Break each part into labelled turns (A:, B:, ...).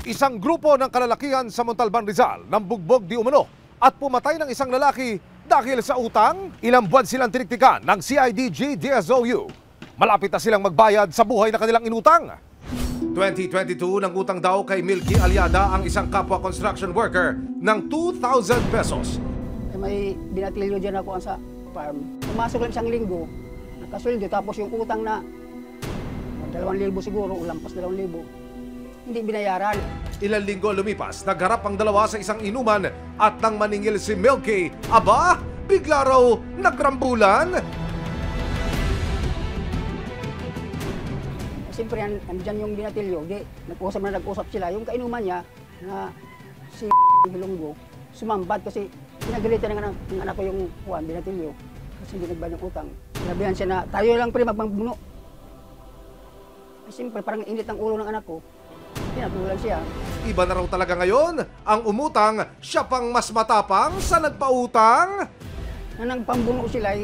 A: Isang grupo ng kalalakihan sa Montalban, Rizal nang bugbog di umano at pumatay ng isang lalaki dahil sa utang. Ilang buwan silang tiniktikan ng CIDG DSOU. Malapit na silang magbayad sa buhay na kanilang inutang. 2022 nang utang daw kay Milky Aliada ang isang kapwa construction worker ng 2,000 pesos.
B: May binatilyo dyan ako sa farm. Pumasok lang isang linggo, nakasweldo, tapos yung utang na 2,000 siguro, lampas 2,000. Hindi binayaran.
A: Ilang linggo lumipas, nagharap ang dalawa sa isang inuman at nang maningil si Milky, aba, bigla raw nagrambulan.
B: Siyempre, andyan yung binatilyo, nag-usap sila. Yung kainuman niya, na si Hilonggo, sumambad kasi pinagalitan ng anak ko yung Juan, binatilyo. Kasi hindi nagbayad ng utang. Sinabihan siya na, tayo lang pre magpangbuno. Siyempre, parang init ang ulo ng anak ko. Pinatulan siya.
A: Iba na raw talaga ngayon, ang umutang, siya pang mas matapang sa nagpautang.
B: Na nagpambuno sila,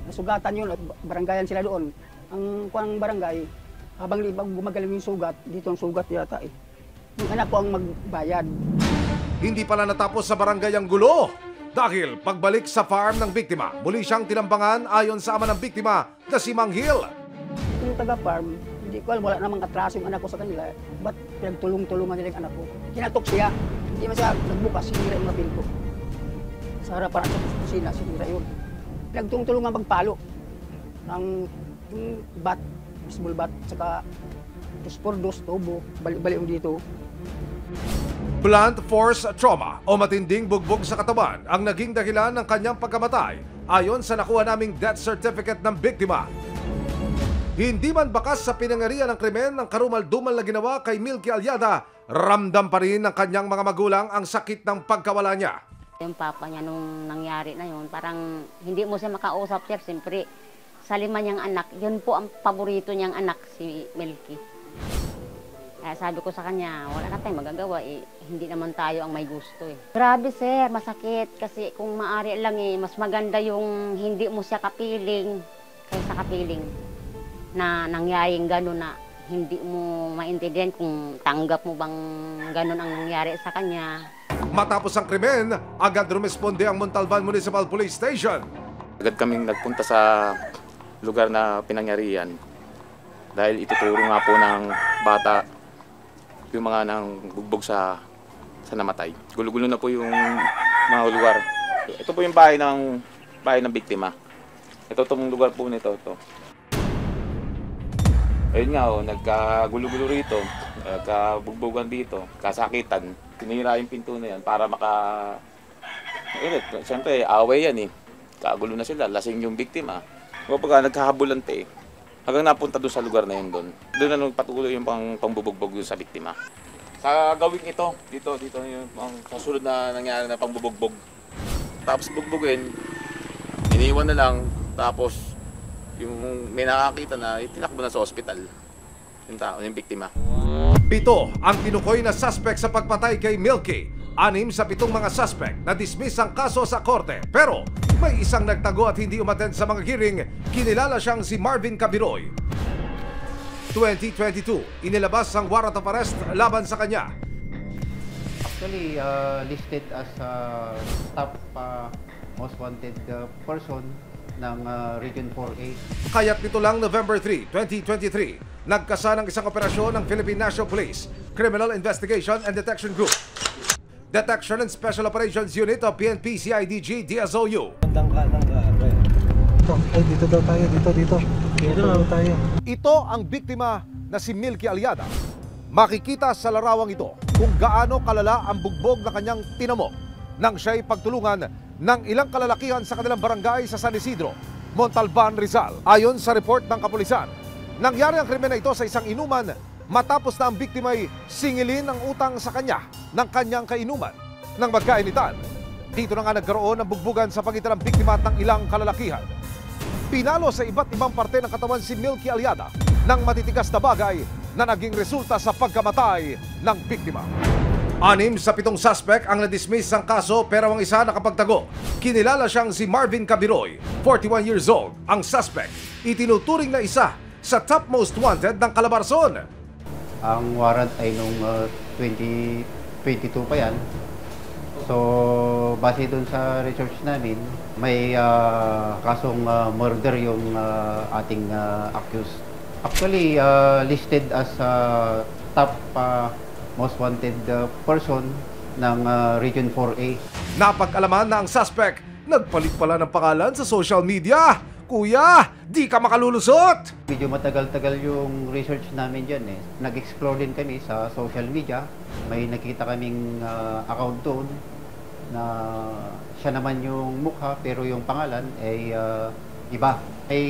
B: nasugatan yun at barangayan sila doon. Ang kuang barangay, habang gumagaling yung sugat, dito ang sugat yata eh. Yung anak ko ang magbayad.
A: Hindi pala natapos sa barangay ang gulo. Dahil pagbalik sa farm ng biktima, muli siyang tinambangan ayon sa ama ng biktima na si Manghil.
B: Yung taga-farm, hindi ko alam, wala namang atraso yung anak ko sa kanila. Ba't pinagtulong-tulungan nila yung anak ko? Kinatok siya, hindi man siya nagbukas, sinira yung mga pinto. Sa harapan sa kusina, sinira yun. Pinagtulong-tulungan pagpalo ng bat, baseball bat, saka 2x2 tubo, balik-balik yung dito.
A: Blunt force trauma o matinding bugbog sa katawan ang naging dahilan ng kanyang pagkamatay ayon sa nakuha naming death certificate ng biktima. Hindi man bakas sa pinangarian ng krimen ng karumal-dumal na ginawa kay Milky Aliada, ramdam pa rin ng kanyang mga magulang ang sakit ng pagkawala niya.
C: Yung papa niya nung nangyari na yun, parang hindi mo siya makausap, sir. Siyempre, sa lima niyang anak, yun po ang paborito niyang anak, si Milky. Kaya sabi ko sa kanya, wala na tayong magagawa eh. Hindi naman tayo ang may gusto eh. Grabe sir, masakit. Kasi kung maaari lang eh, mas maganda yung hindi mo siya kapiling kaysa kapiling. Na nangyaring gano'n na hindi mo maintindihan kung tanggap mo bang gano'n ang nangyari sa kanya.
A: Matapos ang krimen, agad rumesponde ang Montalban Municipal Police Station.
D: Agad kaming nagpunta sa lugar na pinangyarihan dahil ituturo nga po ng bata yung mga nang bugbog sa namatay. Gulo-gulo na po yung mga lugar. Ito po yung bahay ng biktima. Ito itong lugar po nito. Ito. Ayun nga, nagkagulo-gulo rito, nagkabugbogan dito, kasakitan. Tinira yung pinto na yan para siyempre, away yan eh. Kagulo na sila, lasing yung biktima. Kapag nagkahabulante, hanggang napunta doon sa lugar na yun doon. Doon na patuloy yung pangbubugbog sa biktima. Sa gawing ito, dito yung kasunod na nangyari na pangbubugbog. Tapos bugbugin, iniwan na lang, tapos yung may nakakita na itinakbo na sa ospital yung tao, yung biktima.
A: 7 ang tinukoy na suspect sa pagpatay kay Milky. 6 sa 7 mga suspect na dismiss ang kaso sa korte. Pero may isang nagtago at hindi umattend sa mga hearing. Kinilala siyang si Marvin Cabiroy. 2022, inilabas ang warrant of arrest laban sa kanya.
E: Actually, listed as top most wanted person ng Region 4A.
A: Kaya't nito lang November 3, 2023, nagkasa ng isang operasyon ng Philippine National Police Criminal Investigation and Detection Group, Detection and Special Operations Unit of PNP CIDG DSOU.
F: Dito daw tayo, dito. Dito tayo.
A: Ito ang biktima na si Milky Aliada. Makikita sa larawang ito kung gaano kalala ang bugbog na kanyang tinamo nang siya'y pagtulungan ng ilang kalalakihan sa kanilang barangay sa San Isidro, Montalban, Rizal. Ayon sa report ng kapulisan, nangyari ang krimen na ito sa isang inuman matapos na ang biktima'y singilin ang utang sa kanya ng kanyang kainuman. Nang magkainitan, dito na nga nagkaroon ng bugbugan sa pagitan ng biktima at ng ilang kalalakihan. Pinalo sa iba't ibang parte ng katawan si Milky Aliada ng matitigas na bagay na naging resulta sa pagkamatay ng biktima. 6 sa 7 suspect ang na-dismiss ang kaso pero ang isa nakapagtago. Kinilala siyang si Marvin Cabiroy, 41 years old. Ang suspect, itinuturing na isa sa top most wanted ng Calabarzon.
E: Ang warrant ay nung 2022 pa yan. So, base dun sa research namin, may kasong murder yung ating accused. Actually, listed as top most wanted person ng Region 4A.
A: Napag-alaman na ang suspect nagpalit pala ng pangalan sa social media. Kuya, di ka makalulusot!
E: Medyo matagal-tagal yung research namin dyan eh. Nag-explore din kami sa social media. May nakita kaming account doon na siya naman yung mukha pero yung pangalan ay iba. May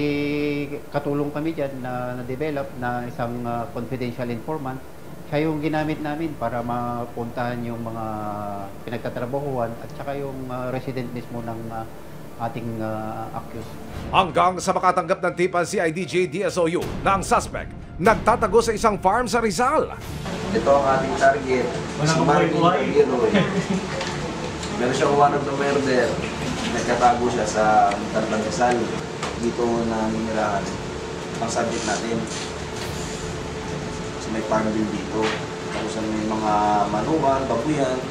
E: katulong kami dyan na na-develop na isang confidential informant. Siya yung ginamit namin para mapuntahan yung mga pinagtatrabahuan at saka yung resident mismo ng ating accused.
A: Hanggang sa makatanggap ng tip ang CIDJ DSOU na ang suspect nagtatago sa isang farm sa Rizal.
G: Ito ang ating target. Si Marvin Cabiroy. Meron siyang warrant of murder. Nagkatago siya sa Muntalban Rizal. Dito na ninirahan ang subject natin. Kasi may farm din dito. Tapos may mga manukan, babuyan.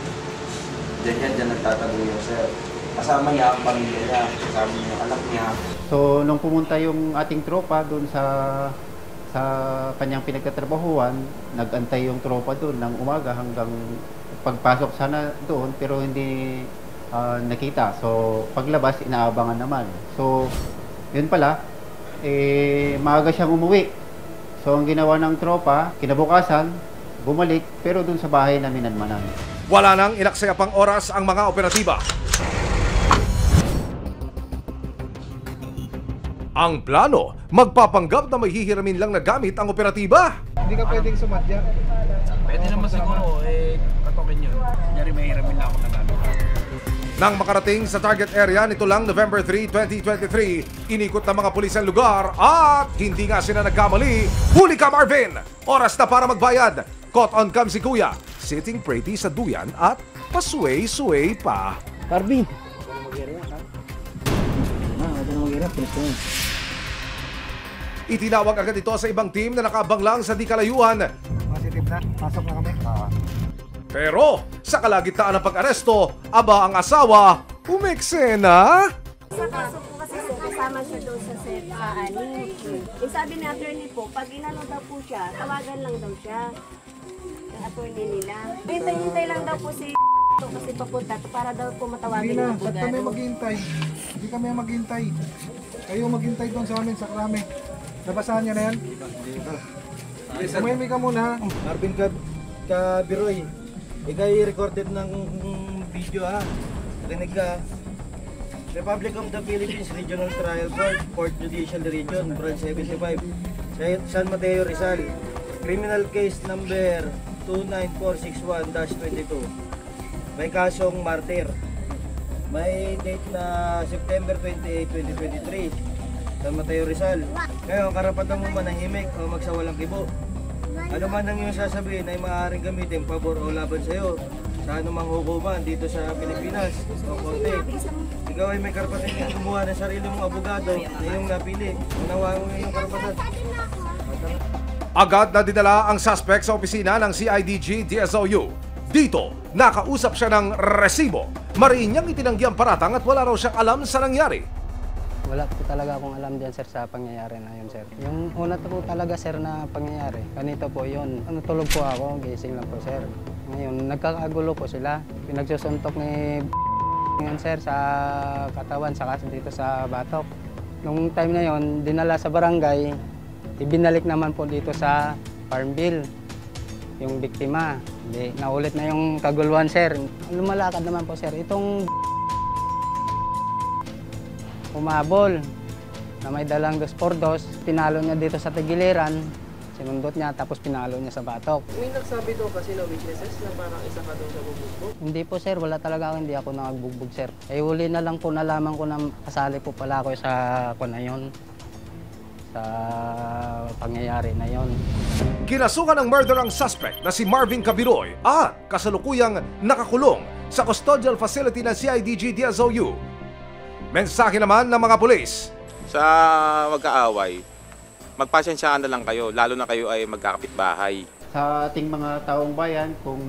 G: Diyan nagtatago yung sir. Kasama niya ang pamilya niya, kasama niya ang anak niya.
E: So, nung pumunta yung ating tropa doon sa kanyang pinagtatrabahuan, nag-antay yung tropa doon ng umaga hanggang pagpasok sana doon pero hindi nakita. So, paglabas, inaabangan naman. So, yun pala, maaga siyang umuwi. So, ang ginawa ng tropa, kinabukasan, bumalik, pero doon sa bahay na minanmanan.
A: Wala nang inaksaya pang oras ang mga operatiba. Ang plano, magpapanggap na may hihiramin lang na gamit ang operatiba.
F: Hindi ka pwedeng sumadya.
H: Pwede naman siguro, katokin yun. Kunyari may hiramin lang ako na gamit.
A: Nang makarating sa target area nito lang November 3, 2023, inikot ng mga pulis ang lugar at hindi nga sila nagkamali. Huli ka, Marvin! Oras na para magbayad. Caught on cam si Kuya, sitting pretty sa duyan at pasway-sway pa.
B: Marvin!
A: Itinawag agad ito sa ibang team na nakabang lang sa di kalayuan.
F: Positive na. Pasok na kami.
A: Pero sa kalagitnaan ng pag-aresto, aba ang asawa, umeksena.
I: Sa kaso po kasi kasama siya doon sa set sa ani. Yung sabi ni attorney po, pag inano daw po siya, tawagan lang daw siya. Yung attorney nila. Hintay-hintay lang daw po si kasi papunta para daw po matawagan
F: Hindi na.
I: yung
F: Ba't kami
I: abogado.
F: maghintay? Hindi kami maghintay. Kayo maghintay doon sa amin sa krame. Nabasahan niya na yan? Umemi ka muna.
J: Marvin Cabiroy, ikay recorded ng video ha. Rinig ka. Republic of the Philippines Regional Trial Court, 4th Judicial Region, Branch 75, San Mateo, Rizal. Criminal case number 29461-22. May kasong martyr. May date na September 28, 2023. San Mateo, Rizal. Ngayon, karapatan mo manahimik o magsawalang kibo. Ano man ang iyong sasabihin ay maaaring gamitin pabor o laban sa iyo sa anumang hukuman dito sa Pilipinas o korte. Ikaw ay may karapatan na gumawa ng sarili mong abogado na iyong napili. Unawaan mo iyong karapatan.
A: Agad na dinala ang suspect sa opisina ng CIDG DSOU. Dito, nakausap siya ng resibo. Mariin niyang itinanggi ang paratang at wala raw siyang alam sa nangyari.
B: Wala po talaga akong alam diyan sir sa pangyayari na yun sir. Yung una po talaga sir na pangyayari, ganito po yun. Tulog po ako, gising lang po sir. Ngayon, nagkakagulo po sila. Pinagsusuntok ni yun sir sa katawan, saka dito sa batok. Nung time na yon, dinala sa barangay, ibinalik naman po dito sa Farmville yung biktima. Hindi, naulit na yung kaguluhan sir. Lumalakad naman po sir. Itong umabol na may dalang 2x2, pinalo niya dito sa tagiliran, sinundot niya tapos pinalo niya sa batok.
J: May nagsabi daw kasi na witnesses na parang isa ka daw sa bubugbog.
B: Hindi po sir, wala talaga ako, hindi ako nagbugbog sir. Eh huli na lang po nalaman ko na kasali po pala ako sa na yon, sa pangyayari na yon.
A: Kinasukan ng murder ang suspect na si Marvin Cabiroy at kasalukuyang nakakulong sa custodial facility ng CIDG DSOU. Mensahe naman ng mga pulis.
D: Sa magkaaway, magpasensyaan na lang kayo, lalo na kayo ay magkakapitbahay.
E: Sa ating mga taong bayan, kung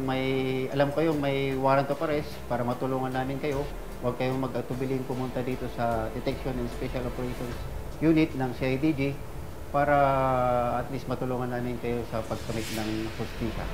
E: alam kayo may warrant of arrest para matulungan namin kayo, huwag kayong mag-atubiling pumunta dito sa Detection and Special Operations Unit ng CIDG para at least matulungan namin kayo sa pagkamit ng hustisya.